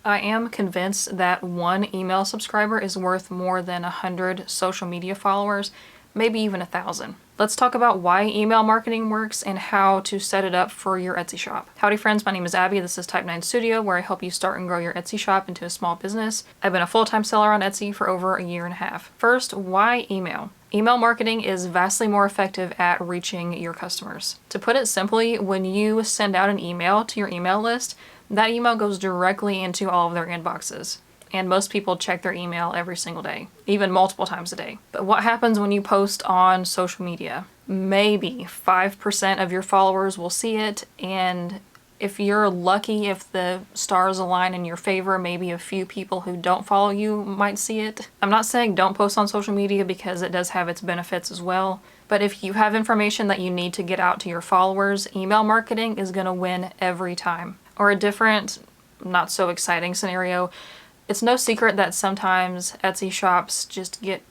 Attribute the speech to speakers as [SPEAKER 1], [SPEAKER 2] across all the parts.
[SPEAKER 1] I am convinced that one email subscriber is worth more than 100 social media followers, maybe even 1,000. Let's talk about why email marketing works and how to set it up for your Etsy shop. Howdy friends, my name is Abby. This is Type 9 Studio, where I help you start and grow your Etsy shop into a small business. I've been a full-time seller on Etsy for over a year and a half. First, why email? Email marketing is vastly more effective at reaching your customers. To put it simply, when you send out an email to your email list, that email goes directly into all of their inboxes. And most people check their email every single day, even multiple times a day. But what happens when you post on social media? Maybe 5% of your followers will see it, and if you're lucky, if the stars align in your favor, maybe a few people who don't follow you might see it. I'm not saying don't post on social media because it does have its benefits as well, but if you have information that you need to get out to your followers, email marketing is going to win every time. Or a different, not so exciting scenario, it's no secret that sometimes Etsy shops just get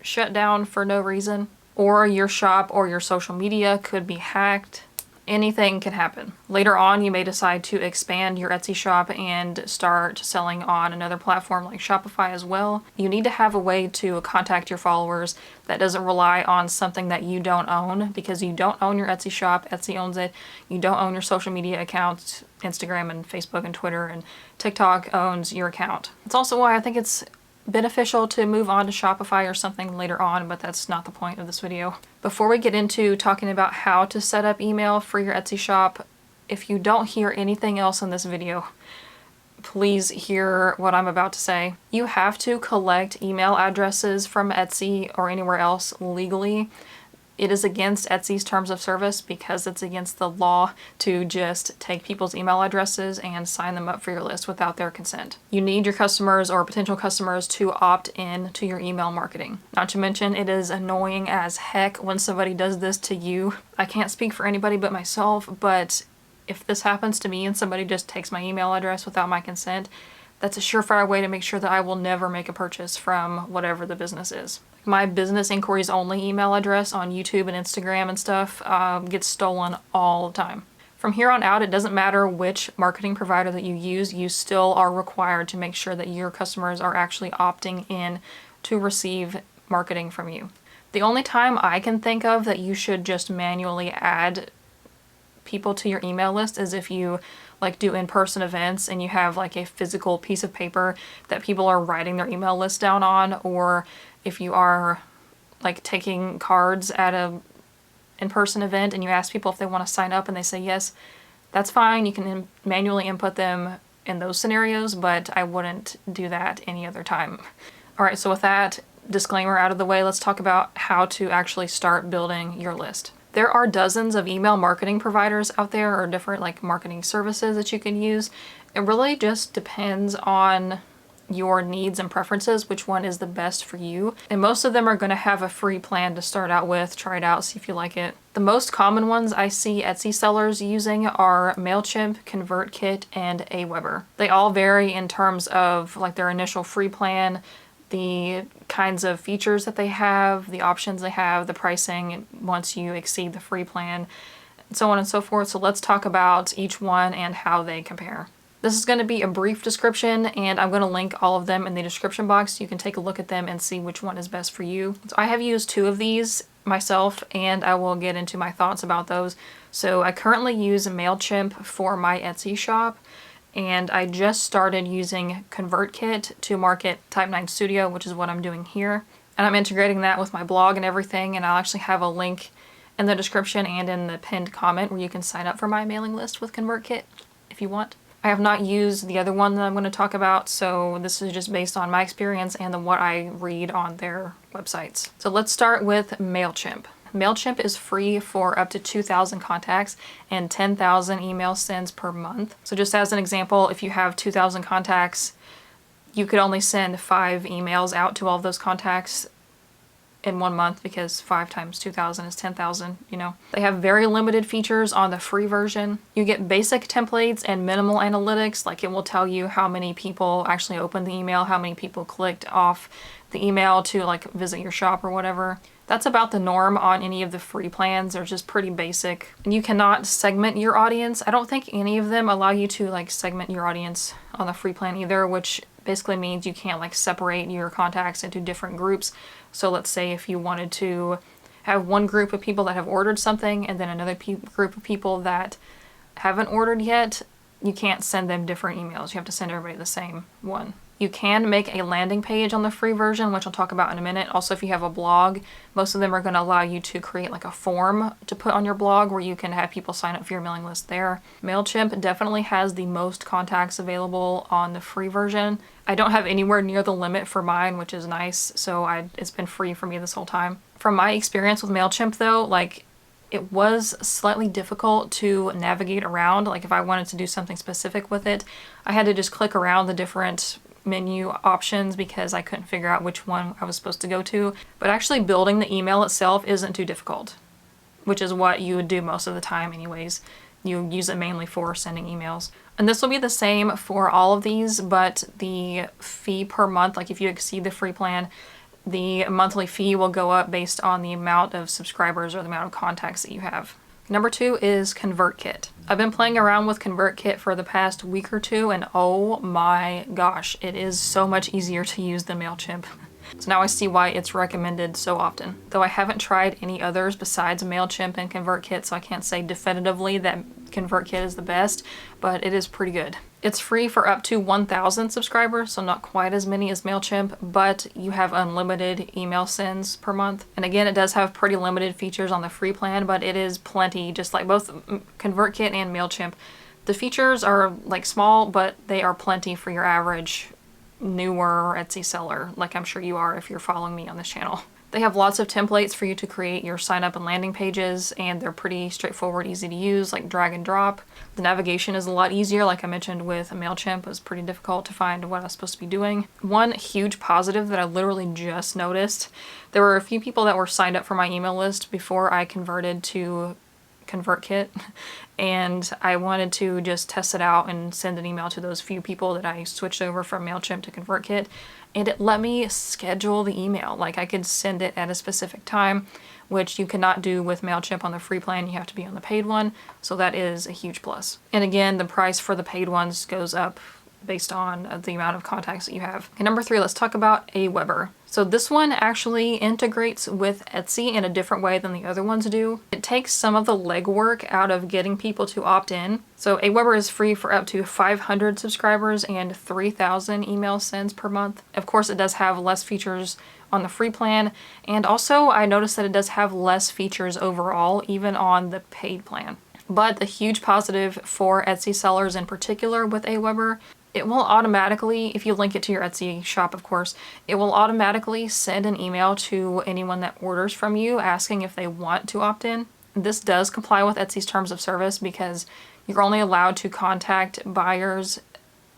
[SPEAKER 1] shut down for no reason, or your shop or your social media could be hacked. Anything can happen. Later on, you may decide to expand your Etsy shop and start selling on another platform like Shopify as well. You need to have a way to contact your followers that doesn't rely on something that you don't own, because you don't own your Etsy shop. Etsy owns it. You don't own your social media accounts. Instagram and Facebook and Twitter and TikTok owns your account. It's also why I think it's beneficial to move on to Shopify or something later on, but that's not the point of this video. Before we get into talking about how to set up email for your Etsy shop, if you don't hear anything else in this video, please hear what I'm about to say. You have to collect email addresses from Etsy or anywhere else legally. It is against Etsy's terms of service because it's against the law to just take people's email addresses and sign them up for your list without their consent. You need your customers or potential customers to opt in to your email marketing. Not to mention, it is annoying as heck when somebody does this to you. I can't speak for anybody but myself, but if this happens to me and somebody just takes my email address without my consent, that's a surefire way to make sure that I will never make a purchase from whatever the business is. My business inquiries only email address on YouTube and Instagram and stuff gets stolen all the time. From here on out, it doesn't matter which marketing provider that you use, you still are required to make sure that your customers are actually opting in to receive marketing from you. The only time I can think of that you should just manually add people to your email list is if you like do in-person events and you have like a physical piece of paper that people are writing their email list down on, or if you are like taking cards at a in-person event and you ask people if they want to sign up and they say yes, that's fine. You can manually input them in those scenarios, but I wouldn't do that any other time. All right, so with that disclaimer out of the way, let's talk about how to actually start building your list. There are dozens of email marketing providers out there, or different like marketing services that you can use. It really just depends on your needs and preferences, which one is the best for you. And most of them are going to have a free plan to start out with. Try it out, see if you like it. The most common ones I see Etsy sellers using are Mailchimp, ConvertKit, and AWeber. They all vary in terms of like their initial free plan, the kinds of features that they have, the options they have, the pricing once you exceed the free plan, and so on and so forth. So let's talk about each one and how they compare. This is going to be a brief description, and I'm going to link all of them in the description box. You can take a look at them and see which one is best for you. So I have used two of these myself, and I will get into my thoughts about those. So I currently use Mailchimp for my Etsy shop, and I just started using ConvertKit to market Type 9 Studio, which is what I'm doing here. And I'm integrating that with my blog and everything, and I'll actually have a link in the description and in the pinned comment where you can sign up for my mailing list with ConvertKit if you want. I have not used the other one that I'm going to talk about, so this is just based on my experience and then what I read on their websites. So let's start with Mailchimp. Mailchimp is free for up to 2,000 contacts and 10,000 email sends per month. So just as an example, if you have 2,000 contacts, you could only send 5 emails out to all of those contacts in 1 month, because 5 times 2,000 is 10,000, you know. They have very limited features on the free version. You get basic templates and minimal analytics, like it will tell you how many people actually opened the email, how many people clicked off the email to like visit your shop or whatever. That's about the norm on any of the free plans. They're just pretty basic. And you cannot segment your audience. I don't think any of them allow you to like segment your audience on the free plan either, which basically means you can't like separate your contacts into different groups. So let's say if you wanted to have one group of people that have ordered something and then another group of people that haven't ordered yet, you can't send them different emails. You have to send everybody the same one. You can make a landing page on the free version, which I'll talk about in a minute. Also, if you have a blog, most of them are going to allow you to create like a form to put on your blog where you can have people sign up for your mailing list there. Mailchimp definitely has the most contacts available on the free version. I don't have anywhere near the limit for mine, which is nice. So it's been free for me this whole time. From my experience with Mailchimp though, like it was slightly difficult to navigate around. Like if I wanted to do something specific with it, I had to just click around the different menu options because I couldn't figure out which one I was supposed to go to. But actually building the email itself isn't too difficult, which is what you would do most of the time anyways. You use it mainly for sending emails. And this will be the same for all of these, but the fee per month, like if you exceed the free plan, the monthly fee will go up based on the amount of subscribers or the amount of contacts that you have. Number 2 is ConvertKit. I've been playing around with ConvertKit for the past week or two, and oh my gosh, it is so much easier to use than Mailchimp. So now I see why it's recommended so often. Though I haven't tried any others besides Mailchimp and ConvertKit, so I can't say definitively that ConvertKit is the best, but it is pretty good. It's free for up to 1,000 subscribers, so not quite as many as Mailchimp, but you have unlimited email sends per month. And again, it does have pretty limited features on the free plan, but it is plenty, just like both ConvertKit and Mailchimp. The features are like small, but they are plenty for your average newer Etsy seller, like I'm sure you are if you're following me on this channel. They have lots of templates for you to create your sign up and landing pages, and they're pretty straightforward, easy to use, like drag and drop. The navigation is a lot easier, like I mentioned with Mailchimp. It was pretty difficult to find what I was supposed to be doing. One huge positive that I literally just noticed, there were a few people that were signed up for my email list before I converted to ConvertKit, and I wanted to just test it out and send an email to those few people that I switched over from Mailchimp to ConvertKit, and it let me schedule the email. Like I could send it at a specific time, which you cannot do with Mailchimp on the free plan. You have to be on the paid one, so that is a huge plus. And again, the price for the paid ones goes up based on the amount of contacts that you have. Okay, number 3, let's talk about AWeber. So this one actually integrates with Etsy in a different way than the other ones do. It takes some of the legwork out of getting people to opt in. So AWeber is free for up to 500 subscribers and 3,000 email sends per month. Of course, it does have less features on the free plan, and also I noticed that it does have less features overall, even on the paid plan. But the huge positive for Etsy sellers in particular with AWeber, it will automatically, if you link it to your Etsy shop, of course, it will automatically send an email to anyone that orders from you asking if they want to opt in. This does comply with Etsy's terms of service because you're only allowed to contact buyers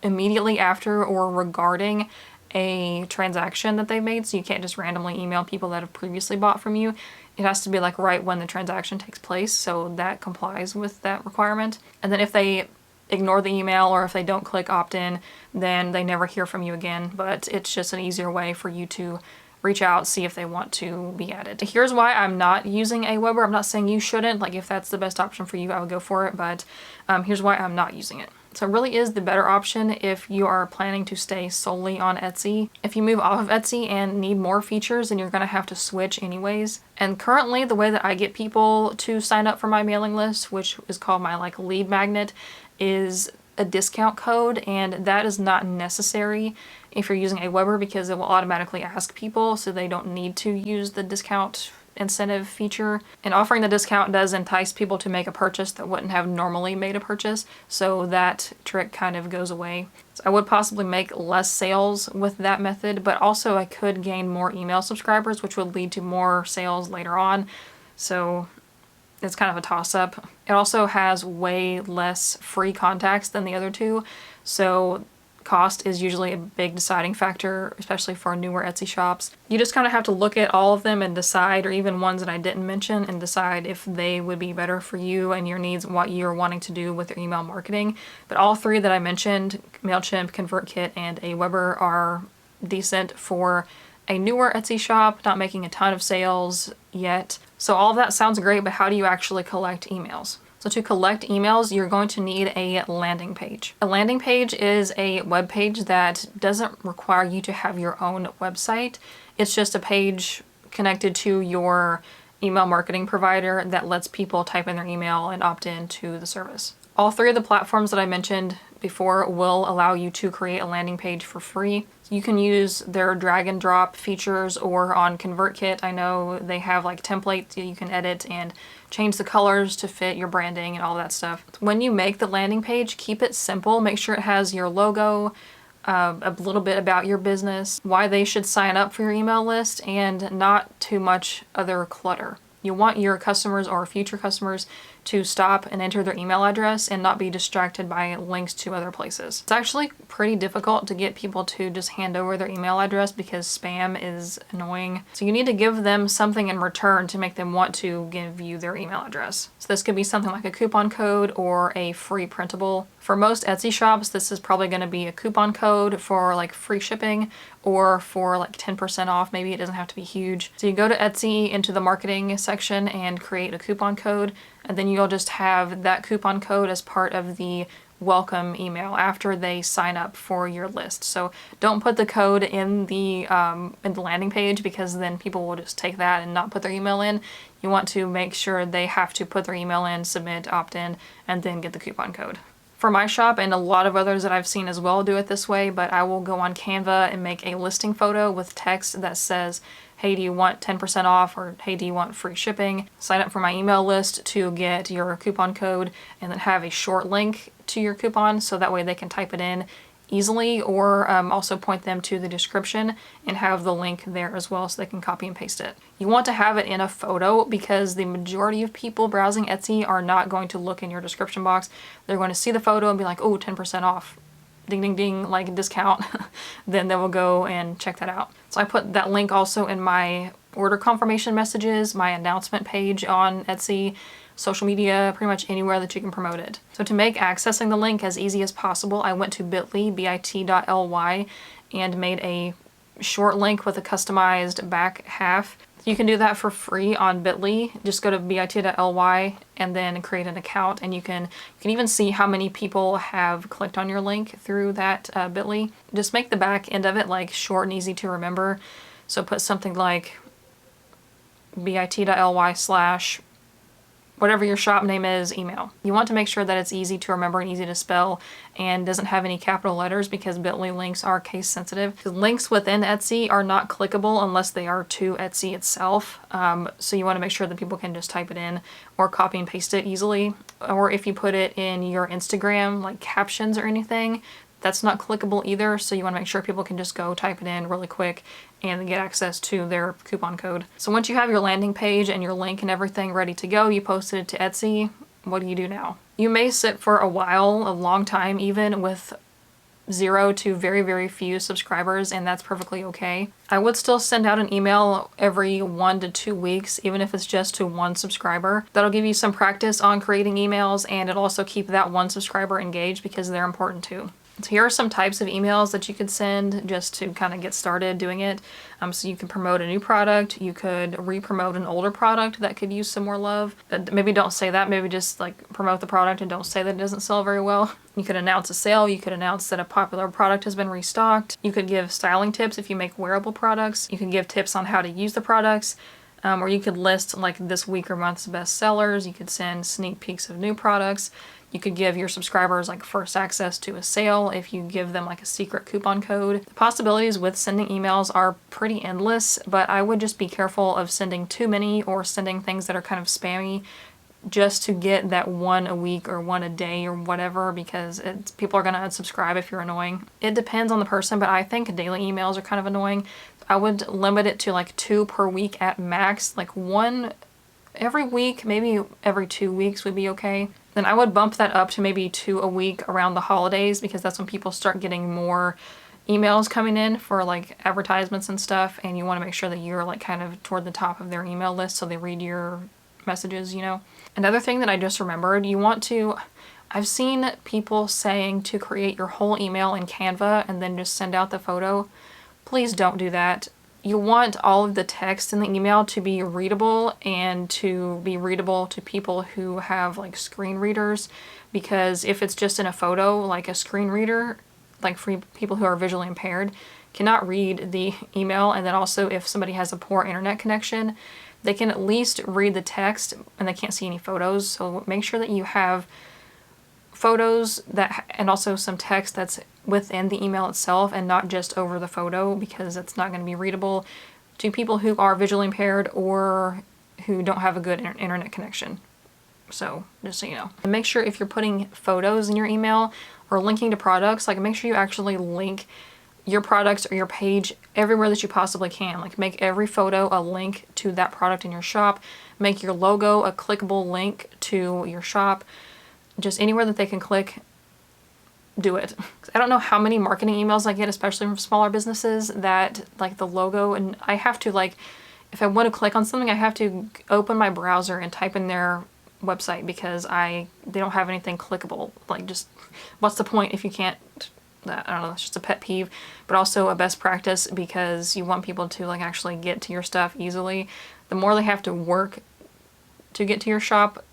[SPEAKER 1] immediately after or regarding a transaction that they made. So you can't just randomly email people that have previously bought from you. It has to be like right when the transaction takes place. So that complies with that requirement. And then if they ignore the email or if they don't click opt-in, then they never hear from you again. But it's just an easier way for you to reach out, see if they want to be added. Here's why I'm not using AWeber. I'm not saying you shouldn't. Like if that's the best option for you, I would go for it. But here's why I'm not using it. So it really is the better option if you are planning to stay solely on Etsy. If you move off of Etsy and need more features, then you're going to have to switch anyways. And currently the way that I get people to sign up for my mailing list, which is called my like lead magnet, is a discount code, and that is not necessary if you're using AWeber because it will automatically ask people, so they don't need to use the discount incentive feature. And offering the discount does entice people to make a purchase that wouldn't have normally made a purchase, so that trick kind of goes away. So I would possibly make less sales with that method, but also I could gain more email subscribers, which would lead to more sales later on. So it's kind of a toss-up. It also has way less free contacts than the other two, so cost is usually a big deciding factor, especially for newer Etsy shops. You just kind of have to look at all of them and decide, or even ones that I didn't mention, and decide if they would be better for you and your needs, what you're wanting to do with your email marketing. But all 3 that I mentioned, Mailchimp, ConvertKit, and AWeber, are decent for a newer Etsy shop, not making a ton of sales yet. So all of that sounds great, but how do you actually collect emails? So to collect emails, you're going to need a landing page. A landing page is a web page that doesn't require you to have your own website. It's just a page connected to your email marketing provider that lets people type in their email and opt in to the service. All three of the platforms that I mentioned before will allow you to create a landing page for free. You can use their drag and drop features, or on ConvertKit, I know they have like templates that you can edit and change the colors to fit your branding and all that stuff. When you make the landing page, keep it simple. Make sure it has your logo, a little bit about your business, why they should sign up for your email list, and not too much other clutter. You want your customers or future customers to stop and enter their email address and not be distracted by links to other places. It's actually pretty difficult to get people to just hand over their email address because spam is annoying. So you need to give them something in return to make them want to give you their email address. So this could be something like a coupon code or a free printable. For most Etsy shops, this is probably going to be a coupon code for like free shipping or for like 10% off. Maybe it doesn't have to be huge. So you go to Etsy into the marketing section and create a coupon code, and then you'll just have that coupon code as part of the welcome email after they sign up for your list. So don't put the code in the landing page, because then people will just take that and not put their email in. You want to make sure they have to put their email in, submit, opt in, and then get the coupon code. For my shop, and a lot of others that I've seen as well do it this way, but I will go on Canva and make a listing photo with text that says, hey, do you want 10% off, or hey, do you want free shipping? Sign up for my email list to get your coupon code, and then have a short link to your coupon so that way they can type it in easily, or also point them to the description and have the link there as well so they can copy and paste it. You want to have it in a photo because the majority of people browsing Etsy are not going to look in your description box. They're going to see the photo and be like, oh, 10% off. Ding, ding, ding, like a discount. Then they will go and check that out. So I put that link also in my order confirmation messages, my announcement page on Etsy, social media, pretty much anywhere that you can promote it. So to make accessing the link as easy as possible, I went to bit.ly, and made a short link with a customized back half. You can do that for free on Bitly. Just go to bit.ly and then create an account, and you can even see how many people have clicked on your link through that Bitly. Just make the back end of it like short and easy to remember. So put something like bit.ly/ whatever your shop name is, email. You want to make sure that it's easy to remember and easy to spell and doesn't have any capital letters, because Bitly links are case sensitive. The links within Etsy are not clickable unless they are to Etsy itself. So you want to make sure that people can just type it in or copy and paste it easily. Or if you put it in your Instagram, like captions or anything, that's not clickable either, so you want to make sure people can just go type it in really quick and get access to their coupon code. So once you have your landing page and your link and everything ready to go, you posted it to Etsy, what do you do now? You may sit for a while, a long time even, with 0 to very, very few subscribers, and that's perfectly okay. I would still send out an email every 1 to 2 weeks, even if it's just to one subscriber. That'll give you some practice on creating emails, and it'll also keep that one subscriber engaged because they're important too. So here are some types of emails that you could send just to kind of get started doing it. So you can promote a new product, you could re-promote an older product that could use some more love. But maybe don't say that, maybe just like promote the product and don't say that it doesn't sell very well. You could announce a sale, you could announce that a popular product has been restocked. You could give styling tips if you make wearable products. You can give tips on how to use the products. Or you could list like this week or month's best sellers. You could send sneak peeks of new products. You could give your subscribers like first access to a sale if you give them like a secret coupon code. The possibilities with sending emails are pretty endless, but I would just be careful of sending too many or sending things that are kind of spammy just to get that one a week or one a day or whatever, because people are going to unsubscribe if you're annoying. It depends on the person, but I think daily emails are kind of annoying. I would limit it to like 2 per week at max, like 1 every week, maybe every 2 weeks would be okay. Then I would bump that up to maybe 2 a week around the holidays, because that's when people start getting more emails coming in for like advertisements and stuff, and you want to make sure that you're like kind of toward the top of their email list so they read your messages, you know. Another thing that I just remembered, I've seen people saying to create your whole email in Canva and then just send out the photo. Please don't do that. you want all of the text in the email to be readable and to be readable to people who have like screen readers, because if it's just in a photo, like a screen reader, like for people who are visually impaired, cannot read the email. And then also if somebody has a poor internet connection, they can at least read the text and they can't see any photos. So make sure that you have photos that and also some text that's within the email itself and not just over the photo, because it's not going to be readable to people who are visually impaired or who don't have a good internet connection. So just so you know. And make sure if you're putting photos in your email or linking to products, like make sure you actually link your products or your page everywhere that you possibly can. Like make every photo a link to that product in your shop. Make your logo a clickable link to your shop. Just anywhere that they can click, do it. I don't know how many marketing emails I get, especially from smaller businesses, that like the logo, and I have to like, if I want to click on something, I have to open my browser and type in their website because they don't have anything clickable. Like, just what's the point if you can't? I don't know, it's just a pet peeve, but also a best practice because you want people to like actually get to your stuff easily. The more they have to work to get to your shop,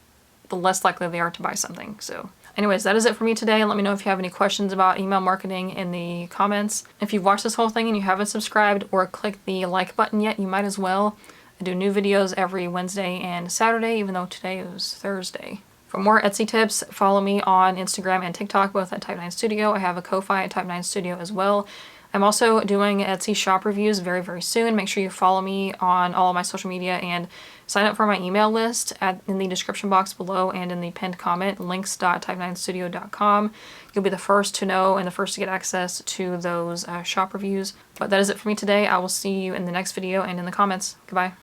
[SPEAKER 1] the less likely they are to buy something. So anyways, that is it for me today. Let me know if you have any questions about email marketing in the comments. If you've watched this whole thing and you haven't subscribed or clicked the like button yet, you might as well. I do new videos every Wednesday and Saturday, even though today was Thursday. For more Etsy tips, follow me on Instagram and TikTok, both at Type9 Studio. I have a Ko-Fi at Type9 Studio as well. I'm also doing Etsy shop reviews very, very soon. Make sure you follow me on all of my social media and sign up for my email list in the description box below and in the pinned comment, links.type9studio.com. You'll be the first to know and the first to get access to those shop reviews. But that is it for me today. I will see you in the next video and in the comments. Goodbye.